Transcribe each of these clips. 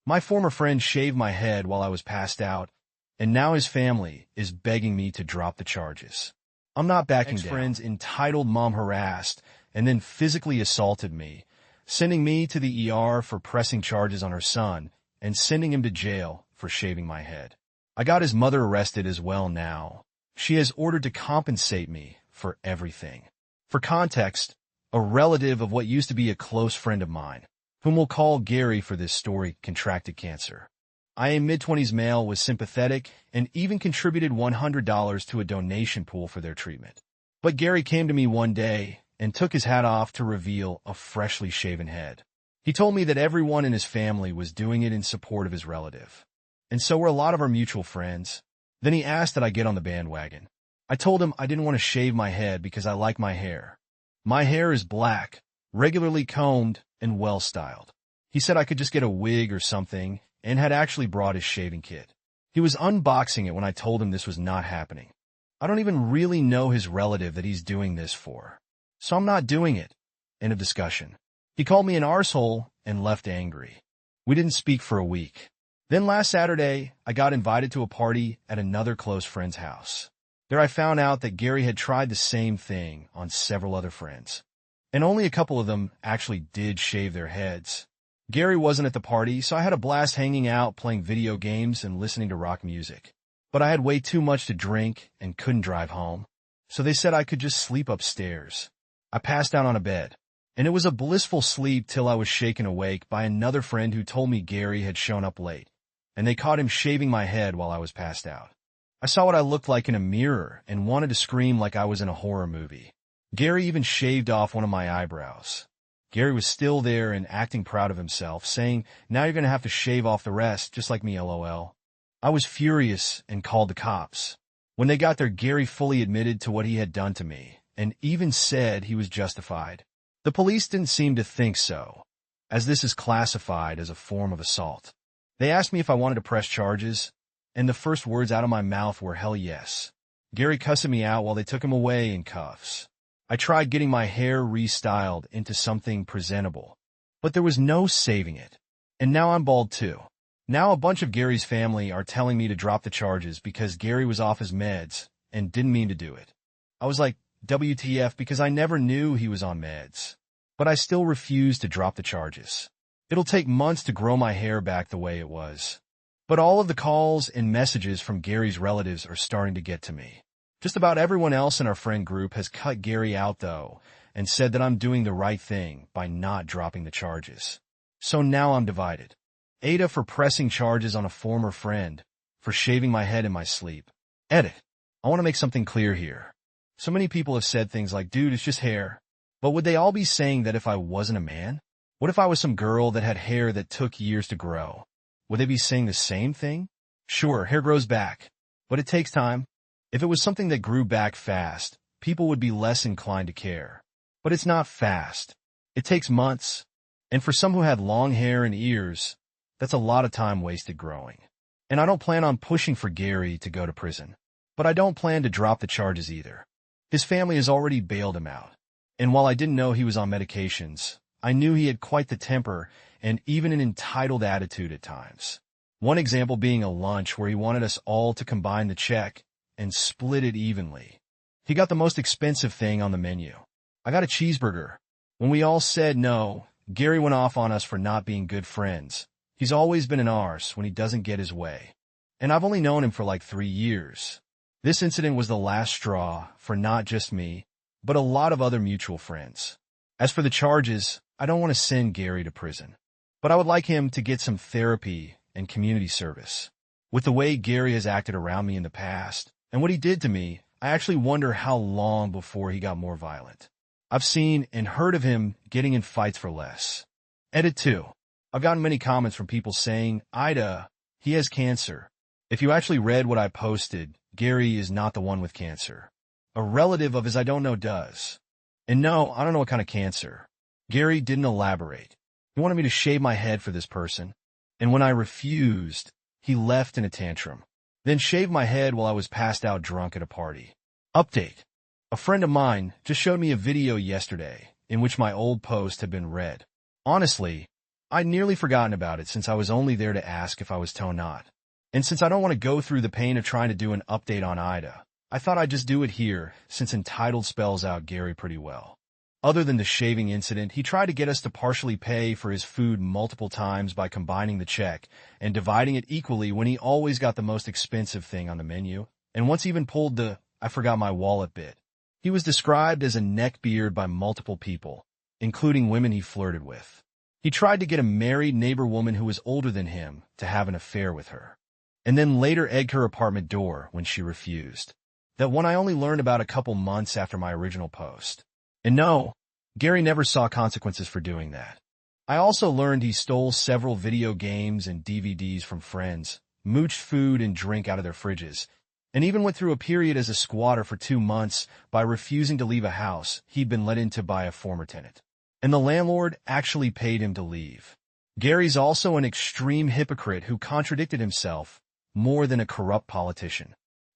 My former friend shaved my head while I was passed out, and now his family is begging me to drop the charges. I'm not backing down. Ex-friend's entitled mom harassed and then physically assaulted me, sending me to the ER for pressing charges on her son and sending him to jail for shaving my head. I got his mother arrested as well now. She has ordered to compensate me for everything. For context, a relative of what used to be a close friend of mine, whom we'll call Gary for this story, contracted cancer. I, a mid-20s male, was sympathetic and even contributed $100 to a donation pool for their treatment. But Gary came to me one day and took his hat off to reveal a freshly shaven head. He told me that everyone in his family was doing it in support of his relative, and so were a lot of our mutual friends. Then he asked that I get on the bandwagon. I told him I didn't want to shave my head because I like my hair. My hair is black, regularly combed, and well-styled. He said I could just get a wig or something, and had actually brought his shaving kit. He was unboxing it when I told him this was not happening. I don't even really know his relative that he's doing this for, so I'm not doing it. End of discussion. He called me an arsehole and left angry. We didn't speak for a week. Then last Saturday, I got invited to a party at another close friend's house. There I found out that Gary had tried the same thing on several other friends, and only a couple of them actually did shave their heads. Gary wasn't at the party, so I had a blast hanging out, playing video games, and listening to rock music. But I had way too much to drink and couldn't drive home, so they said I could just sleep upstairs. I passed out on a bed, and it was a blissful sleep till I was shaken awake by another friend who told me Gary had shown up late, and they caught him shaving my head while I was passed out. I saw what I looked like in a mirror and wanted to scream like I was in a horror movie. Gary even shaved off one of my eyebrows. Gary was still there and acting proud of himself, saying, "Now you're going to have to shave off the rest, just like me, LOL." I was furious and called the cops. When they got there, Gary fully admitted to what he had done to me, and even said he was justified. The police didn't seem to think so, as this is classified as a form of assault. They asked me if I wanted to press charges, and the first words out of my mouth were, "Hell yes." Gary cussed me out while they took him away in cuffs. I tried getting my hair restyled into something presentable, but there was no saving it. And now I'm bald too. Now a bunch of Gary's family are telling me to drop the charges because Gary was off his meds and didn't mean to do it. I was like, WTF, because I never knew he was on meds. But I still refuse to drop the charges. It'll take months to grow my hair back the way it was. But all of the calls and messages from Gary's relatives are starting to get to me. Just about everyone else in our friend group has cut Gary out, though, and said that I'm doing the right thing by not dropping the charges. So now I'm divided. Ada for pressing charges on a former friend, for shaving my head in my sleep. Edit. I want to make something clear here. So many people have said things like, "Dude, it's just hair." But would they all be saying that if I wasn't a man? What if I was some girl that had hair that took years to grow? Would they be saying the same thing? Sure, hair grows back, but it takes time. If it was something that grew back fast, people would be less inclined to care. But it's not fast. It takes months. And for some who had long hair and ears, that's a lot of time wasted growing. And I don't plan on pushing for Gary to go to prison. But I don't plan to drop the charges either. His family has already bailed him out. And while I didn't know he was on medications, I knew he had quite the temper and even an entitled attitude at times. One example being a lunch where he wanted us all to combine the check and split it evenly. He got the most expensive thing on the menu. I got a cheeseburger. When we all said no, Gary went off on us for not being good friends. He's always been an arse when he doesn't get his way. And I've only known him for like 3 years. This incident was the last straw for not just me, but a lot of other mutual friends. As for the charges, I don't want to send Gary to prison, but I would like him to get some therapy and community service. With the way Gary has acted around me in the past, and what he did to me, I actually wonder how long before he got more violent. I've seen and heard of him getting in fights for less. Edit 2. I've gotten many comments from people saying, "Ida, he has cancer." If you actually read what I posted, Gary is not the one with cancer. A relative of his I don't know does. And no, I don't know what kind of cancer. Gary didn't elaborate. He wanted me to shave my head for this person. And when I refused, he left in a tantrum. Then shaved my head while I was passed out drunk at a party. Update. A friend of mine just showed me a video yesterday in which my old post had been read. Honestly, I'd nearly forgotten about it since I was only there to ask if I was tone not. And since I don't want to go through the pain of trying to do an update on Ida, I thought I'd just do it here since entitled spells out Gary pretty well. Other than the shaving incident, he tried to get us to partially pay for his food multiple times by combining the check and dividing it equally when he always got the most expensive thing on the menu, and once even pulled the "I forgot my wallet" bit. He was described as a neckbeard by multiple people, including women he flirted with. He tried to get a married neighbor woman who was older than him to have an affair with her, and then later egged her apartment door when she refused. That one I only learned about a couple months after my original post. And no, Gary never saw consequences for doing that. I also learned he stole several video games and DVDs from friends, mooched food and drink out of their fridges, and even went through a period as a squatter for 2 months by refusing to leave a house he'd been let into by a former tenant. And the landlord actually paid him to leave. Gary's also an extreme hypocrite who contradicted himself more than a corrupt politician.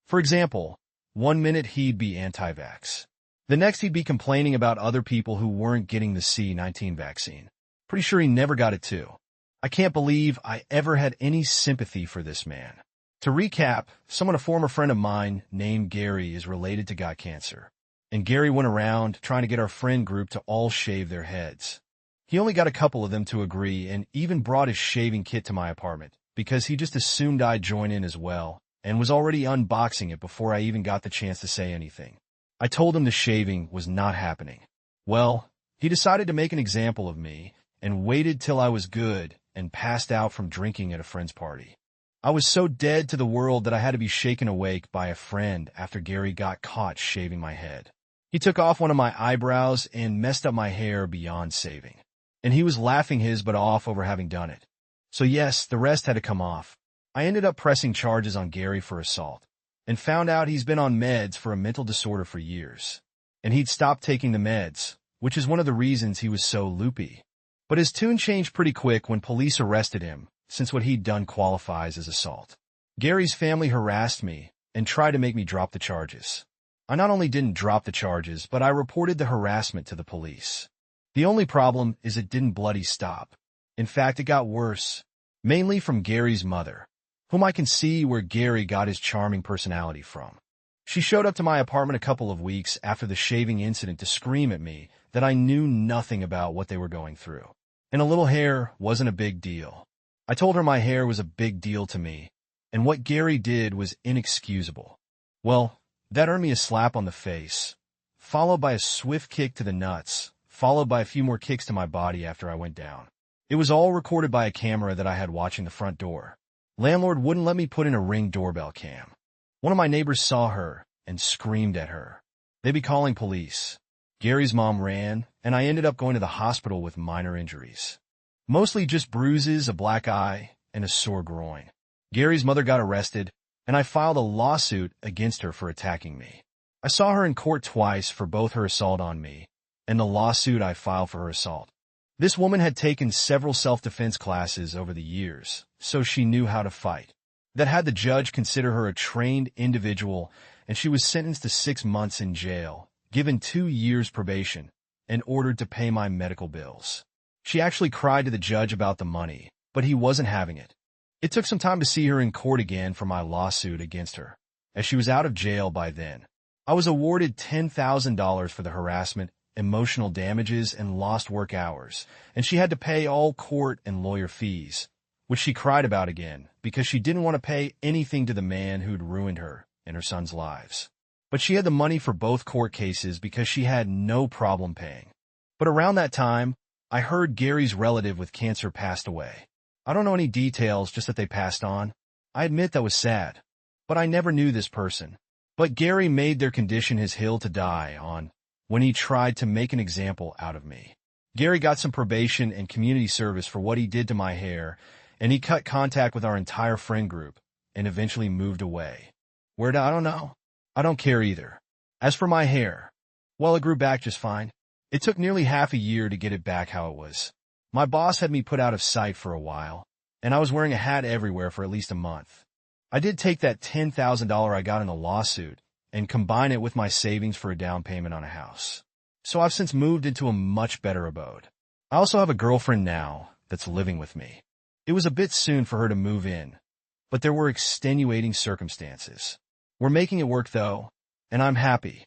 For example, one minute he'd be anti-vax. The next he'd be complaining about other people who weren't getting the C-19 vaccine. Pretty sure he never got it too. I can't believe I ever had any sympathy for this man. To recap, a former friend of mine named Gary is related to got cancer. And Gary went around trying to get our friend group to all shave their heads. He only got a couple of them to agree and even brought his shaving kit to my apartment because he just assumed I'd join in as well and was already unboxing it before I even got the chance to say anything. I told him the shaving was not happening. Well, he decided to make an example of me and waited till I was good and passed out from drinking at a friend's party. I was so dead to the world that I had to be shaken awake by a friend after Gary got caught shaving my head. He took off one of my eyebrows and messed up my hair beyond saving. And he was laughing his butt off over having done it. So yes, the rest had to come off. I ended up pressing charges on Gary for assault and found out he's been on meds for a mental disorder for years. And he'd stopped taking the meds, which is one of the reasons he was so loopy. But his tune changed pretty quick when police arrested him, since what he'd done qualifies as assault. Gary's family harassed me and tried to make me drop the charges. I not only didn't drop the charges, but I reported the harassment to the police. The only problem is it didn't bloody stop. In fact, it got worse, mainly from Gary's mother, whom I can see where Gary got his charming personality from. She showed up to my apartment a couple of weeks after the shaving incident to scream at me that I knew nothing about what they were going through. And a little hair wasn't a big deal. I told her my hair was a big deal to me, and what Gary did was inexcusable. Well, that earned me a slap on the face, followed by a swift kick to the nuts, followed by a few more kicks to my body after I went down. It was all recorded by a camera that I had watching the front door. Landlord wouldn't let me put in a Ring doorbell cam. One of my neighbors saw her and screamed at her. They'd be calling police. Gary's mom ran, and I ended up going to the hospital with minor injuries. Mostly just bruises, a black eye, and a sore groin. Gary's mother got arrested, and I filed a lawsuit against her for attacking me. I saw her in court twice for both her assault on me and the lawsuit I filed for her assault. This woman had taken several self-defense classes over the years, so she knew how to fight. That had the judge consider her a trained individual, and she was sentenced to 6 months in jail, given 2 years probation, and ordered to pay my medical bills. She actually cried to the judge about the money, but he wasn't having it. It took some time to see her in court again for my lawsuit against her, as she was out of jail by then. I was awarded $10,000 for the harassment, emotional damages, and lost work hours, and she had to pay all court and lawyer fees, which she cried about again because she didn't want to pay anything to the man who'd ruined her and her son's lives. But she had the money for both court cases because she had no problem paying. But around that time, I heard Gary's relative with cancer passed away. I don't know any details, just that they passed on. I admit that was sad, but I never knew this person. But Gary made their condition his hill to die on when he tried to make an example out of me. Gary got some probation and community service for what he did to my hair, and he cut contact with our entire friend group and eventually moved away. Where to, I don't know. I don't care either. As for my hair, well, it grew back just fine. It took nearly half a year to get it back how it was. My boss had me put out of sight for a while, and I was wearing a hat everywhere for at least a month. I did take that $10,000 I got in the lawsuit and combine it with my savings for a down payment on a house. So I've since moved into a much better abode. I also have a girlfriend now, that's living with me. It was a bit soon for her to move in, but there were extenuating circumstances. We're making it work though, and I'm happy.